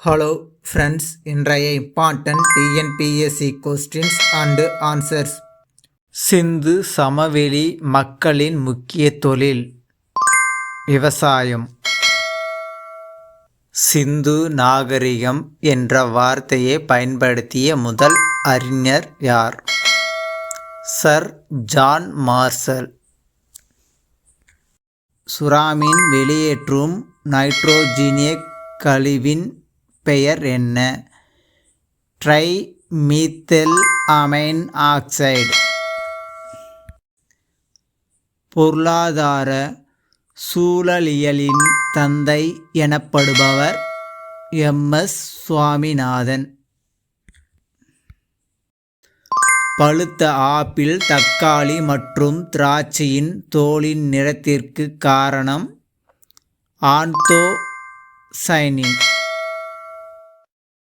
Hello friends, இன்றைய important TNPSC questions and answers. Sindhu சமவெளி மக்களின் முக்கிய தொழில் விவசாயம். சிந்து நாகரிகம் என்ற வார்த்தையை பயன்படுத்திய முதல் அறிஞர் யார்? Sir John Marshall. சுறாமீன் வெளியேற்றும் நைட்ரோஜீனிய கழிவின் பெயர் என்ன? ட்ரைமீத்தெல் அமைன் ஆக்சைடு. பொருளாதார சூழலியலின் தந்தை எனப்படுபவர் எம்.எஸ். சுவாமிநாதன். பழுத்த ஆப்பிள், தக்காளி மற்றும் திராட்சையின் தோலின் நிறத்திற்கு காரணம் ஆந்தோசைனின்.